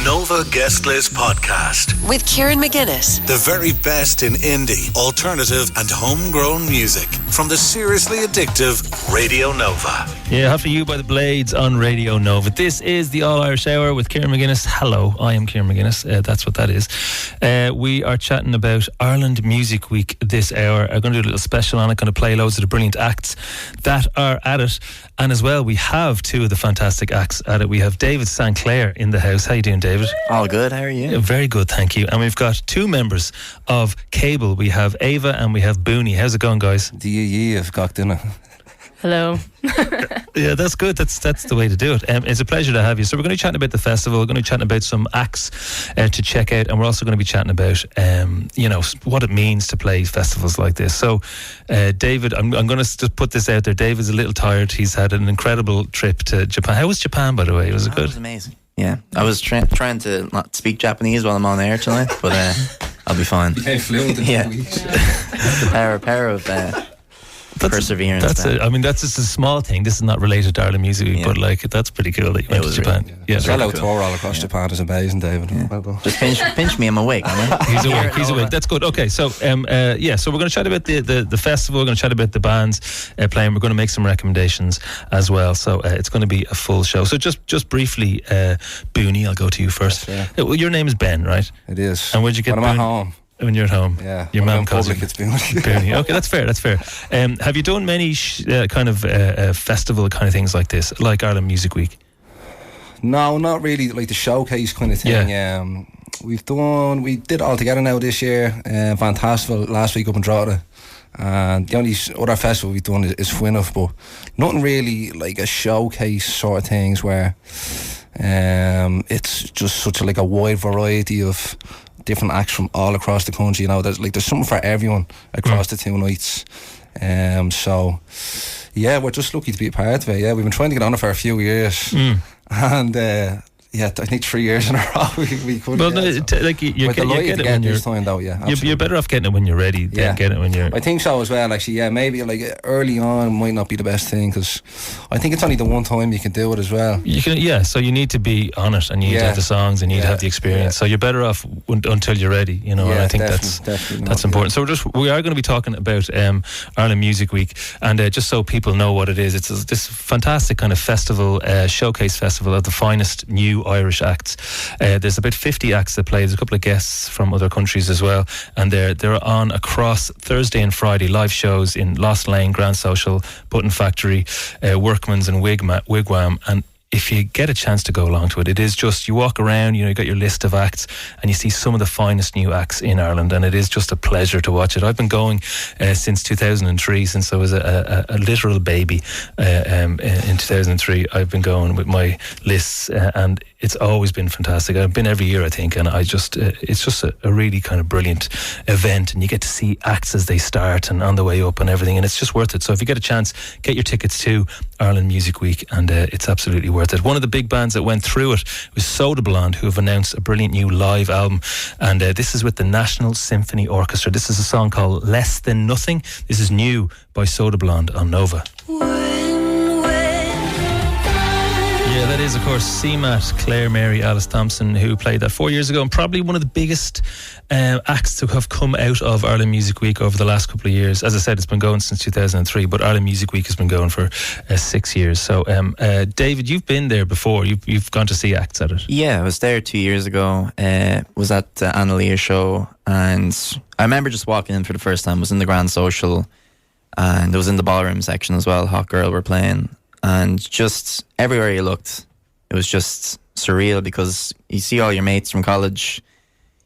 Nova Guest List Podcast with Kieran McGuinness. The very best in indie, alternative and homegrown music from the seriously addictive Radio Nova. Yeah, after you by the Blades on Radio Nova. This is the All Irish Hour with Kieran McGuinness. Hello, I am Kieran McGuinness. That's what that is. We are chatting about Ireland Music Week this hour. I'm going to do a little special on it, going to play loads of the brilliant acts that are at it. And as well, we have two of the fantastic acts at it. We have David San Clair in the house. How you doing, David? All good, how are you? Yeah, very good, thank you. And we've got two members of CABL. We have Ava and we have Booney. How's it going, guys? I've got dinner. Hello. Yeah, that's good. That's the way to do it. It's a pleasure to have you. So we're going to be chatting about the festival. We're going to be chatting about some acts to check out, and we're also going to be chatting about what it means to play festivals like this. So David, I'm going to just put this out there. David's a little tired. He's had an incredible trip to Japan. How was Japan, by the way? Was it good? It was amazing. Yeah, I was trying to not speak Japanese while I'm on air tonight, but I'll be fine. You became fluent in 2 weeks. The power of perseverance. That's it. I mean, that's just a small thing. This is not related to Ireland Music Week, but like that's pretty cool that you went to Japan. Yeah. Hello tour all across Japan is amazing, David. Yeah. Well done. Just pinch me, I'm awake. He's awake. That's good. Okay, so so we're going to chat about the festival. We're going to chat about the bands playing. We're going to make some recommendations as well. So it's going to be a full show. So just briefly, Booney, I'll go to you first. Yeah. Well, your name is Ben, right? It is. And where'd you get? When I'm at home. When you're at home, yeah. Your mum calls public, you it's Booney. Booney. Okay, that's fair. Have you done many kind of festival kind of things like this, like Ireland Music Week? No, not really. Like the showcase kind of thing. Yeah. We did all together now this year. Fantastical last week up in Drogheda. And the only other festival we've done is Fwynnough, but nothing really like a showcase sort of things where it's just such a wide variety of different acts from all across the country. You know, there's something for everyone across the 2 nights. So yeah, we're just lucky to be a part of it. Yeah, we've been trying to get on it for a few years, and I think 3 years in a row we couldn't. Well, you get it when you're time, though. Yeah, you're better off getting it when you're ready than getting it when you're. I think so as well. Actually, yeah, maybe early on might not be the best thing because I think it's only the one time you can do it as well. You can, so you need to be on it and you need to have the songs and you need to have the experience. Yeah. So you're better off until you're ready, you know. And I think that's important. So we are going to be talking about Ireland Music Week, and just so people know what it is, it's this fantastic kind of festival, showcase festival of the finest new Irish acts. There's about 50 acts that play. There's a couple of guests from other countries as well, and they're on across Thursday and Friday, live shows in Lost Lane, Grand Social, Button Factory, Workman's and Wigwam. And if you get a chance to go along to it, it is just, you walk around, you got your list of acts and you see some of the finest new acts in Ireland, and it is just a pleasure to watch it. I've been going since 2003, since I was a literal baby in 2003. I've been going with my lists and it's always been fantastic. I've been every year, I think, and it's just a really kind of brilliant event, and you get to see acts as they start and on the way up and everything, and it's just worth it. So if you get a chance, get your tickets to Ireland Music Week, and it's absolutely worth it. One of the big bands that went through it was Soda Blonde, who have announced a brilliant new live album, and this is with the National Symphony Orchestra. This is a song called Less Than Nothing. This is new by Soda Blonde on Nova. Yeah, that is, of course, CMAT, Claire, Mary, Alice Thompson, who played that 4 years ago, and probably one of the biggest acts to have come out of Ireland Music Week over the last couple of years. As I said, it's been going since 2003, but Ireland Music Week has been going for 6 years. So, David, you've been there before. You've gone to see acts at it. Yeah, I was there 2 years ago. Was at the Anna Lear show, and I remember just walking in for the first time. Was in the Grand Social, and it was in the ballroom section as well. Hot Girl were playing. And just everywhere you looked, it was just surreal because you see all your mates from college,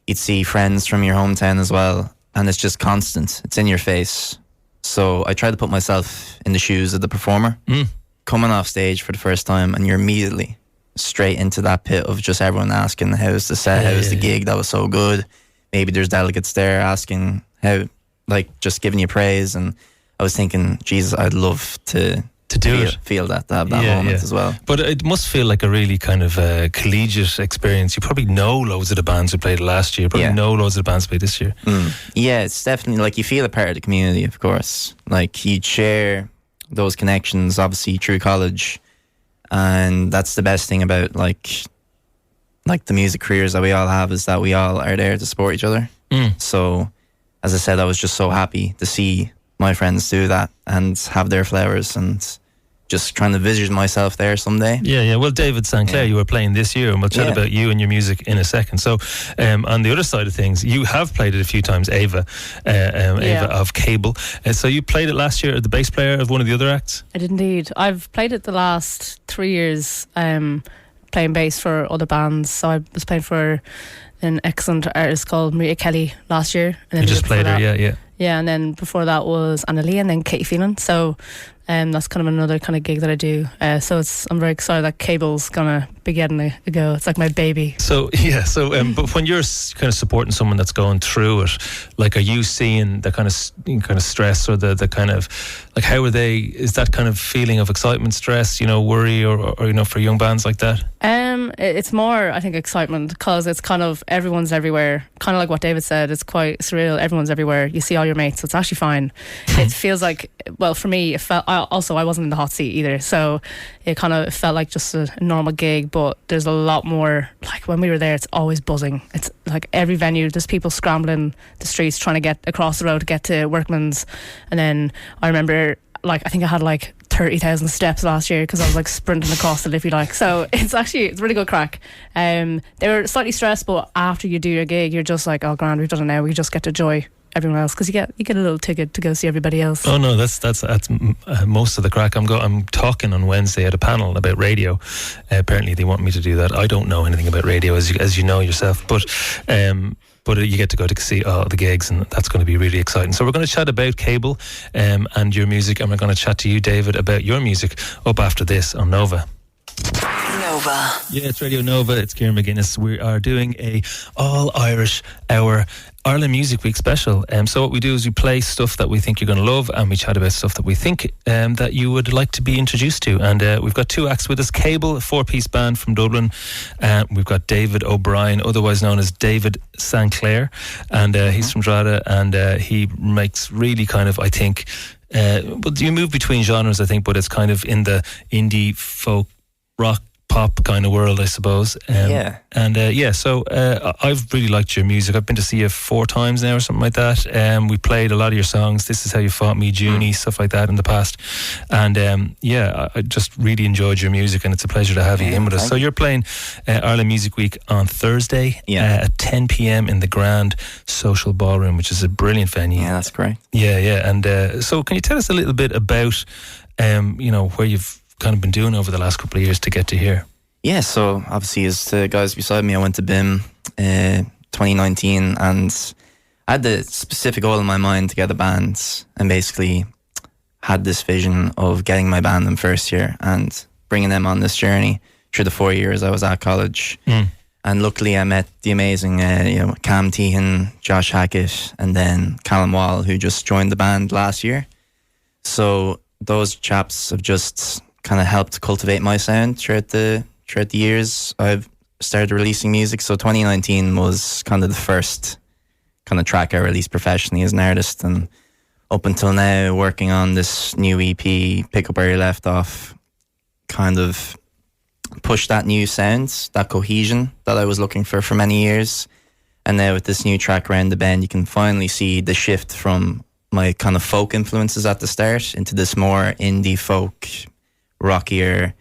you'd see friends from your hometown as well, and it's just constant. It's in your face. So I tried to put myself in the shoes of the performer, coming off stage for the first time, and you're immediately straight into that pit of just everyone asking, how's the set, how's the gig, that was so good. Maybe there's delegates there asking how, just giving you praise, and I was thinking, Jesus, I'd love to feel that, to have that moment as well. But it must feel like a really kind of collegiate experience. You probably know loads of the bands who played last year, probably know loads of the bands who played this year. Yeah, it's definitely you feel a part of the community, of course. You'd share those connections obviously through college, and that's the best thing about like the music careers that we all have is that we all are there to support each other. So, as I said, I was just so happy to see my friends do that and have their flowers, and just trying to vision myself there someday. Yeah. Well, David San Clair, you were playing this year, and we'll chat about you and your music in a second. So, on the other side of things, you have played it a few times, Ava of CABL. So you played it last year, the bass player of one of the other acts? I did indeed. I've played it the last 3 years, playing bass for other bands. So I was playing for an excellent artist called Maria Kelly last year. And then you just played her, yeah. Yeah, and then before that was Anna Lee and then Katie Phelan. So that's kind of another kind of gig that I do. So I'm very excited that CABL's gonna be getting a go. It's like my baby. So but when you're kind of supporting someone that's going through it, like, are you seeing the kind of stress, or the kind of, like, how are they? Is that kind of feeling of excitement, stress, worry, or for young bands like that? It's more, I think, excitement, because it's kind of everyone's everywhere. Kind of like what David said, it's quite surreal. Everyone's everywhere. You see all your mates, so it's actually fine. It feels like, well, for me, it felt. I wasn't in the hot seat either, so it kind of felt like just a normal gig. But there's a lot more. Like, when we were there, it's always buzzing. It's like every venue, there's people scrambling the streets trying to get across the road to get to Workman's, and then I remember, like, I think I had like 30,000 steps last year because I was like sprinting across it, if you like. So it's really good crack. They were slightly stressed, but after you do your gig, you're just like, oh grand, we've done it now. We just get to enjoy everyone else, because you get a little ticket to go see everybody else. Oh no, that's most of the crack. I'm talking on Wednesday at a panel about radio. Apparently they want me to do that. I don't know anything about radio, as you know yourself, but you get to go to see all the gigs, and that's going to be really exciting. So we're going to chat about CABL and your music, and we're going to chat to you, David, about your music up after this on Nova. Nova. Yeah, it's Radio Nova. It's Kieran McGuinness. We are doing a all-Irish hour Ireland Music Week special. So what we do is we play stuff that we think you're going to love, and we chat about stuff that we think that you would like to be introduced to. And we've got two acts with us. CABL, a 4-piece band from Dublin. We've got David O'Brien, otherwise known as David San Clair, and he's from Drogheda, and he makes really kind of, I think, but you move between genres, I think, but it's kind of in the indie folk rock pop kind of world, I suppose. So I've really liked your music. I've been to see you 4 times now or something like that. We played a lot of your songs, This Is How You Fought Me, Junie, stuff like that in the past. And I just really enjoyed your music, and it's a pleasure to have you in with us. So you're playing Ireland Music Week on Thursday at 10 p.m. in the Grand Social Ballroom, which is a brilliant venue. Yeah, that's great. Yeah. And so can you tell us a little bit about where you've kind of been doing over the last couple of years to get to here? Yeah, so obviously, as the guys beside me, I went to BIM 2019, and I had the specific goal in my mind to get a band, and basically had this vision of getting my band in first year and bringing them on this journey through the 4 years I was at college. And luckily I met the amazing Cam Tehan, Josh Hackett, and then Callum Wall, who just joined the band last year. So those chaps have just kind of helped cultivate my sound throughout the years I've started releasing music. So 2019 was kind of the first kind of track I released professionally as an artist, and up until now working on this new EP, Pick Up Where You Left Off, kind of push that new sound, that cohesion that I was looking for many years. And now with this new track, Round the Bend, you can finally see the shift from my kind of folk influences at the start into this more indie folk, rockier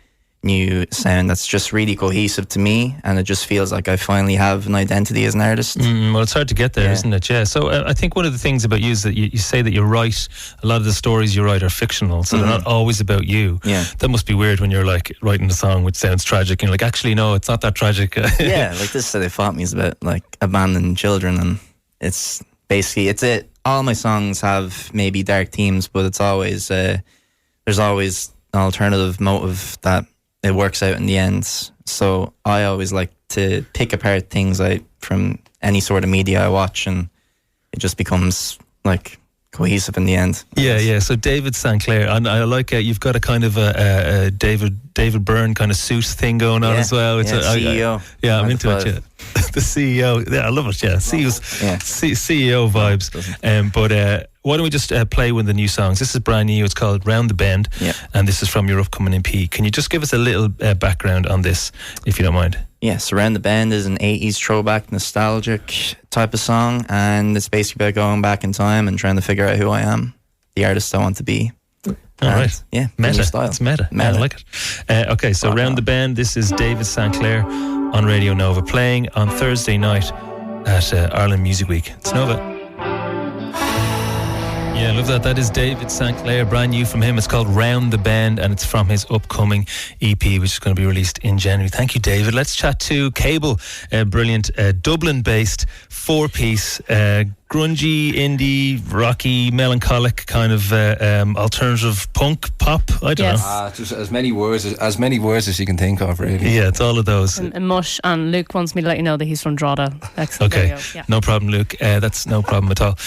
new sound that's just really cohesive to me, and it just feels like I finally have an identity as an artist. Well, it's hard to get there, isn't it? Yeah. So I think one of the things about you is that you say that you write, a lot of the stories you write are fictional, so they're not always about you. Yeah. That must be weird when you're like writing a song which sounds tragic, and you're like, actually no, it's not that tragic. Yeah, like This Is How They Fought Me is about like abandoned children, and it's basically all my songs have maybe dark themes, but it's always there's always an alternative motive that it works out in the end. So I always like to pick apart things from any sort of media I watch, and it just becomes like cohesive in the end. Yeah. So David San Clair, and I like you've got a kind of a David Byrne kind of suit thing going on as well. It's CEO. I'm into it. Yeah. The CEO. Yeah, I love it. Yeah, CEO vibes. why don't we just play one of the new songs? This is brand new. It's called Round the Bend, and this is from your upcoming EP. Can you just give us a little background on this, if you don't mind? Yes, Round the Bend is an 80s throwback, nostalgic type of song, and it's basically about going back in time and trying to figure out who I am, the artist I want to be. All right. Yeah, meta. style. It's meta. I like it. Okay, so Round the Bend. This is David San Clair on Radio Nova, playing on Thursday night at Ireland Music Week. It's Nova. Yeah, I love that. That is David San Clair, brand new from him. It's called Round the Bend, and it's from his upcoming EP, which is going to be released in January. Thank you, David. Let's chat to CABL, a brilliant Dublin-based four-piece, grungy, indie, rocky, melancholic kind of alternative punk pop. I don't know. Just as many words as you can think of, really. Yeah, it's all of those. And Mush, and Luke wants me to let you know that he's from Drogheda. Excellent. Okay, no problem, Luke. That's no problem at all.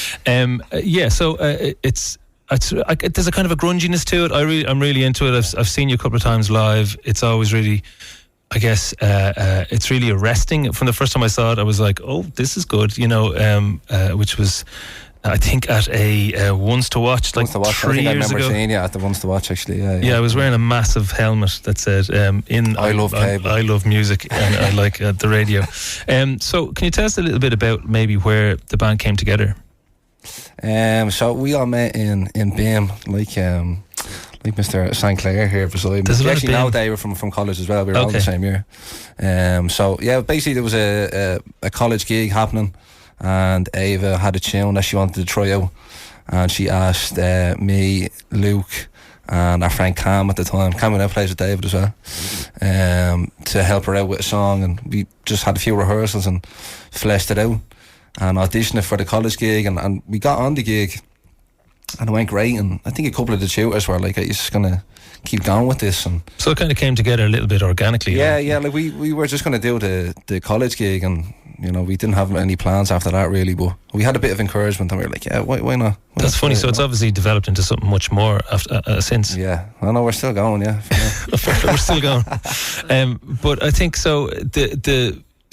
So it's there's a kind of a grunginess to it. I'm really into it. I've seen you a couple of times live. It's always really, I guess, it's really arresting. From the first time I saw it, I was like, oh, this is good, which was, I think, at a Once to Watch, like 3 years ago. I remember seeing you at the Once to Watch, actually. Yeah, I was wearing a massive helmet that said, I love CABL. I love music, and I like the radio. So can you tell us a little bit about maybe where the band came together? So we all met in BIM, like Mr. San Clair here beside me. We actually know they were from college as well. We were all the same year. So yeah, basically there was a college gig happening, and Ava had a tune that she wanted to try out, and she asked me, Luke, and our friend Cam at the time. Cam now plays with David as well, to help her out with a song, and we just had a few rehearsals and fleshed it out and auditioned it for the college gig, and we got on the gig, and it went great. And I think a couple of the tutors were like, "Are you just gonna keep going with this?" And so it kind of came together a little bit organically. Yeah. Like we were just gonna do the college gig, and we didn't have any plans after that really. But we had a bit of encouragement, and we were like, "Yeah, why not?" That's funny. So it's obviously developed into something much more after since. Yeah, I know we're still going. Yeah, we're still going. But I think so.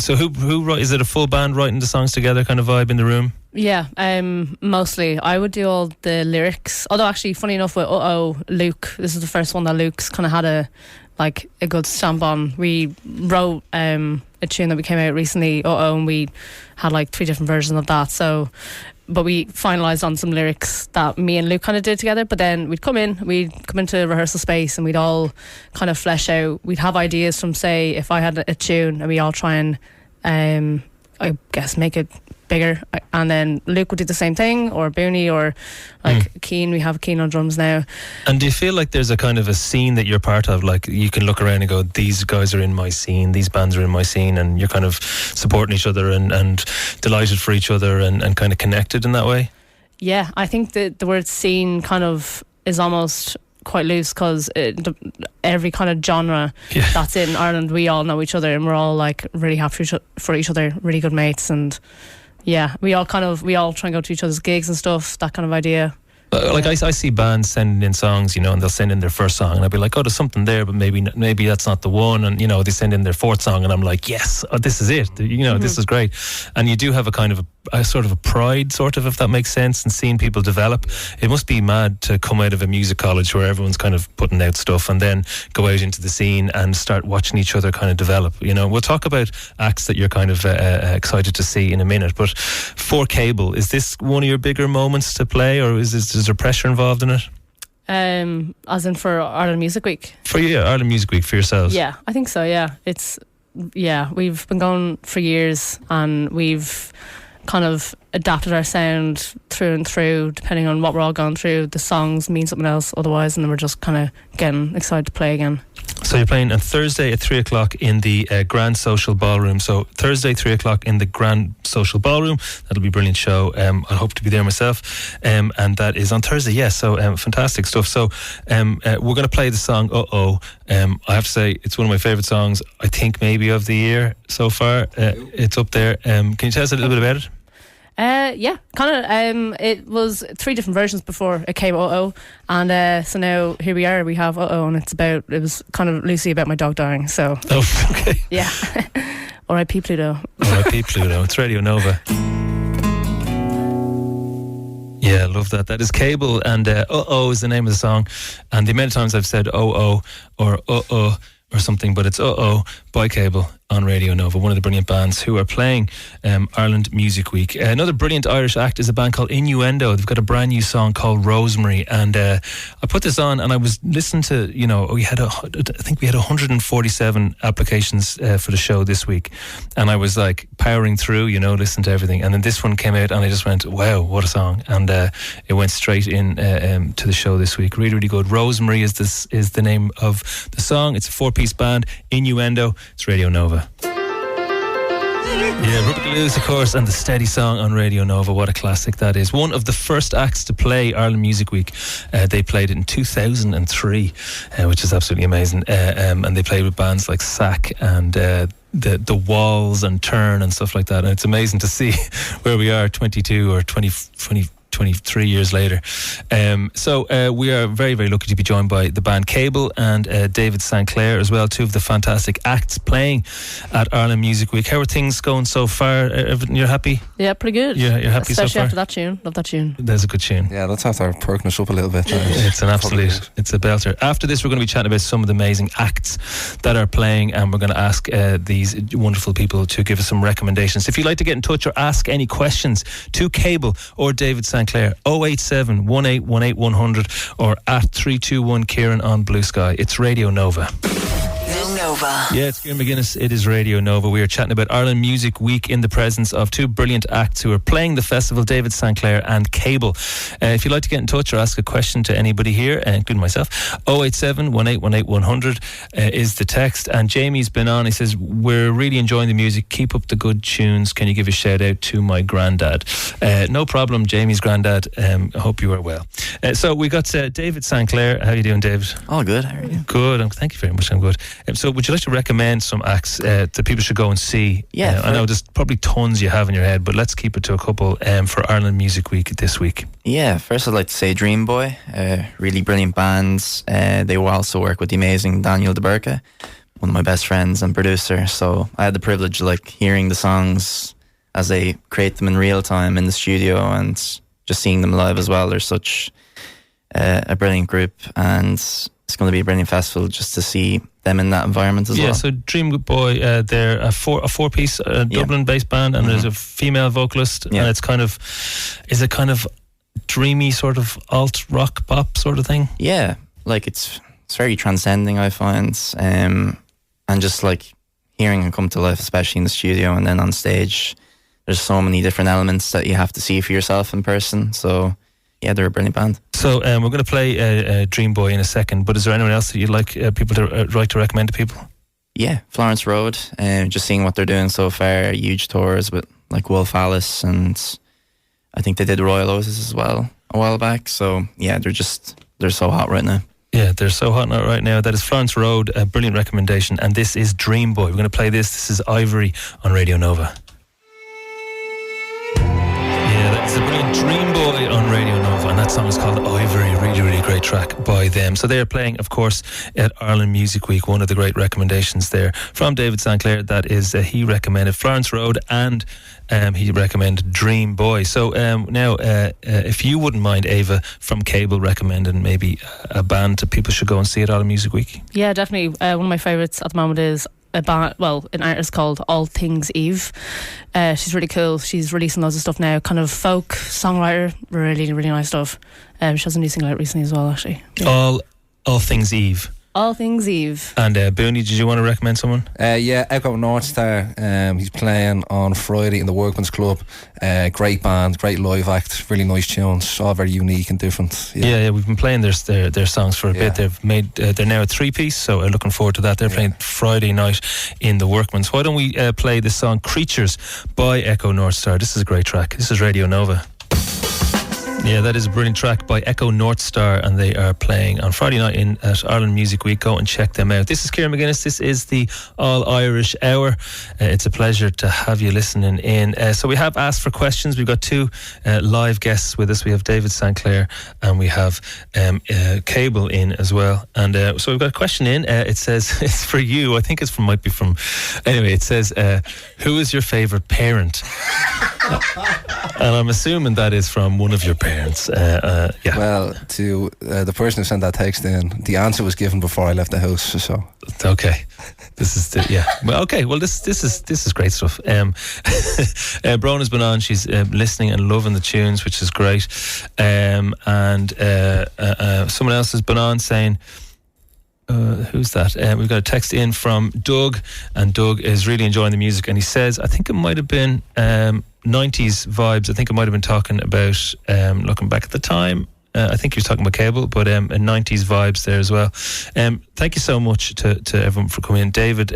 So who is it? A full band writing the songs together, kind of vibe in the room? Yeah, mostly. I would do all the lyrics. Although actually, funny enough, with Luke, this is the first one that Luke's kind of had a good stamp on. We wrote a tune that we came out recently, and we had 3 different versions of that. So, but we finalised on some lyrics that me and Luke kind of did together. But then we'd come into rehearsal space, and we'd all kind of flesh out. We'd have ideas from, say, if I had a tune, and we all try and I guess make it bigger, and then Luke would do the same thing, or Booney, or Keen. We have Keen on drums now. And do you feel like there's a kind of a scene that you're part of? Like you can look around and go, these guys are in my scene, these bands are in my scene, and you're kind of supporting each other and delighted for each other and kind of connected in that way? Yeah, I think the word scene kind of is almost quite loose, because every kind of genre that's in Ireland, we all know each other, and we're all really happy for each other, really good mates. And yeah, we all try and go to each other's gigs and stuff, that kind of idea. I see bands sending in songs, and they'll send in their first song, and I'll be like, oh, there's something there, but maybe that's not the one. And they send in their 4th song, and I'm like, yes, this is it. This is great. And you do have a kind of a sort of a pride, sort of, if that makes sense, and seeing people develop. It must be mad to come out of a music college where everyone's kind of putting out stuff, and then go out into the scene and start watching each other kind of develop. We'll talk about acts that you're kind of excited to see in a minute, but for CABL, is this one of your bigger moments to play, or is there pressure involved in it? As in for Ireland Music Week? Ireland Music Week for yourselves. Yeah, I think so. Yeah, we've been going for years, and we've kind of adapted our sound through and through, depending on what we're all going through. The songs mean something else otherwise, and then we're just kind of getting excited to play again. So you're playing on Thursday at 3 o'clock in the Grand Social Ballroom. So Thursday 3 o'clock in the Grand Social Ballroom. That'll be a brilliant show. I hope to be there myself. And that is on Thursday. Yes, so fantastic stuff. So we're going to play the song I have to say, it's one of my favourite songs, I think maybe of the year so far. It's up there. Can you tell us a little bit about it? Yeah, kind of. It was 3 different versions before it came and so now here we are. We have and it was kind of loosely about my dog dying. So okay, yeah. R.I.P. Pluto. R.I.P. Pluto. It's Radio Nova. Yeah, love that. That is CABL, and Uh-Oh is the name of the song. And the amount of times I've said Oh-Oh or Uh-Oh or something, but it's Uh-Oh by CABL on Radio Nova, one of the brilliant bands who are playing Ireland Music Week. Another brilliant Irish act is a band called Innuendo. They've got a brand new song called Rosemary, and I put this on and I was listening to, I think we had 147 applications for the show this week, and I was like powering through, listening to everything, and then this one came out and I just went, wow, what a song, and it went straight in to the show this week. Really, really good. Rosemary is the name of the song. It's a 4-piece band, Innuendo. It's Radio Nova. Yeah, Rubber Blues, of course, and the Steady Song on Radio Nova. What a classic that is. One of the first acts to play Ireland Music Week. They played it in 2003, which is absolutely amazing. And they played with bands like Sack and the Walls and Turn and stuff like that. And it's amazing to see where we are 22 or 23 years later. So we are very, very lucky to be joined by the band CABL and David San Clair as well, two of the fantastic acts playing at Ireland Music Week. How are things going so far? Everything, you're happy? Yeah, pretty good. You're happy so far? Especially after that tune. Love that tune. There's a good tune. Yeah, that's after perking us up a little bit. It's an absolute, it's a belter. After this, we're going to be chatting about some of the amazing acts that are playing, and we're going to ask these wonderful people to give us some recommendations. If you'd like to get in touch or ask any questions to CABL or David San Clair, 087 1818 100 or at 321 Kieran on Blue Sky. It's Radio Nova. Nova. Yeah, it's Kieran McGuinness. It is Radio Nova. We are chatting about Ireland Music Week in the presence of two brilliant acts who are playing the festival, David San Clair and CABL. If you'd like to get in touch or ask a question to anybody here, including myself, 087 1818 100 is the text. And Jamie's been on. He says, we're really enjoying the music. Keep up the good tunes. Can you give a shout out to my granddad? No problem, Jamie's granddad. I hope you are well. So we got David San Clair. How are you doing, David? All good. How are you? Good. Thank you very much. I'm good. So would you like to recommend some acts that people should go and see? Yeah. I know there's probably tons you have in your head, but let's keep it to a couple for Ireland Music Week this week. Yeah, first I'd like to say Dream Boy, really brilliant bands. They will also work with the amazing Daniel De Burca, one of my best friends and producer. So I had the privilege of hearing the songs as they create them in real time in the studio and just seeing them live as well. They're such a brilliant group, and it's going to be a brilliant festival just to see them in that environment as well. Yeah, so Dream Boy, they're a four-piece Dublin-based band, and there's a female vocalist, and is it kind of dreamy sort of alt rock pop sort of thing? Yeah, it's very transcending, I find, and just hearing it come to life, especially in the studio and then on stage. There's so many different elements that you have to see for yourself in person. So yeah, they're a brilliant band. So we're going to play Dream Boy in a second, but is there anyone else that you'd like people to recommend to people? Yeah, Florence Road, just seeing what they're doing so far, huge tours with Wolf Alice, and I think they did Royal Oasis as well a while back. So yeah, they're so hot right now. Yeah, they're so hot right now. That is Florence Road, a brilliant recommendation, and this is Dream Boy. We're going to play this. This is Ivory on Radio Nova. It's a brilliant Dream Boy on Radio Nova, and that song is called Ivory. Really, really great track by them. So they are playing, of course, at Ireland Music Week. One of the great recommendations there from David San Clair. That is, he recommended Florence Road, and he recommended Dream Boy. So now, if you wouldn't mind, Ava from CABL, recommending maybe a band that people should go and see at Ireland Music Week. Yeah, definitely. One of my favourites at the moment is an artist called All Things Eve. She's really cool. She's releasing loads of stuff now, kind of folk songwriter, really, really nice stuff. She has a new single out recently as well, actually. Yeah. All Things Eve. All Things Eve. And Booney, did you want to recommend someone? Yeah, Echo North Star. He's playing on Friday in the Workman's Club. Great band, great live act, really nice tunes, all very unique and different. Yeah, we've been playing their songs for a bit. They've made they're now a 3-piece, so looking forward to that. They're playing Friday night in the Workman's. Why don't we play the song Creatures by Echo North Star? This is a great track. This is Radio Nova. Yeah, that is a brilliant track by Echo North Star, and they are playing on Friday night at Ireland Music Week. Go and check them out. This is Kieran McGuinness. This is the All Irish Hour. It's a pleasure to have you listening in. So we have asked for questions. We've got two live guests with us. We have David San Clair and we have CABL in as well. And so we've got a question in. It says, it's for you. I think it might be from... Anyway, it says, who is your favourite parent? And I'm assuming that is from one of your parents. Yeah. Well, to the person who sent that text in, the answer was given before I left the house. So okay, this is Well, okay. Well, this is great stuff. Brona's been on. She's listening and loving the tunes, which is great. And someone else has been on saying. Who's that? We've got a text in from Doug, and Doug is really enjoying the music, and he says, I think it might have been 90s vibes. I think it might have been talking about, looking back at the time, I think he was talking about CABL, but 90s vibes there as well. Thank you so much to everyone for coming in. David,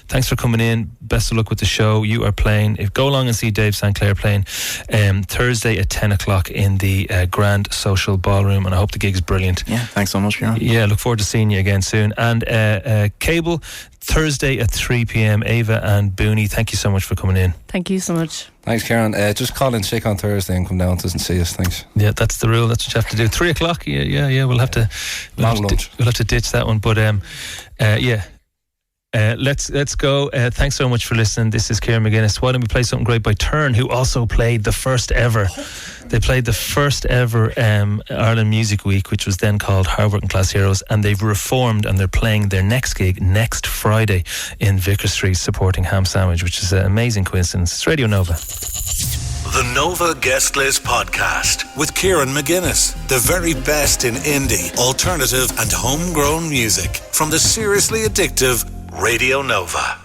thanks for coming in. Best of luck with the show. You are playing, go along and see Dave San Clair playing Thursday at 10 o'clock in the Grand Social Ballroom, and I hope the gig's brilliant. Yeah, thanks so much, Kieran. Yeah, look forward to seeing you again soon. And CABL, Thursday at 3 p.m. Ava and Booney, thank you so much for coming in. Thank you so much. Thanks, Kieran. Just call in sick on Thursday and come down to us and see us. Thanks. Yeah, that's the rule. That's what you have to do. 3 o'clock. Yeah. We'll have to ditch that one. But let's go. Thanks so much for listening. This is Kieran McGuinness. Why don't we play something great by Turn, who also played the first ever. They played the first ever Ireland Music Week, which was then called Hard Working Class Heroes, and they've reformed and they're playing their next gig next Friday in Vicar Street, supporting Ham Sandwich, which is an amazing coincidence. It's Radio Nova. The Nova Guest List Podcast with Kieran McGuinness. The very best in indie, alternative and homegrown music from the seriously addictive Radio Nova.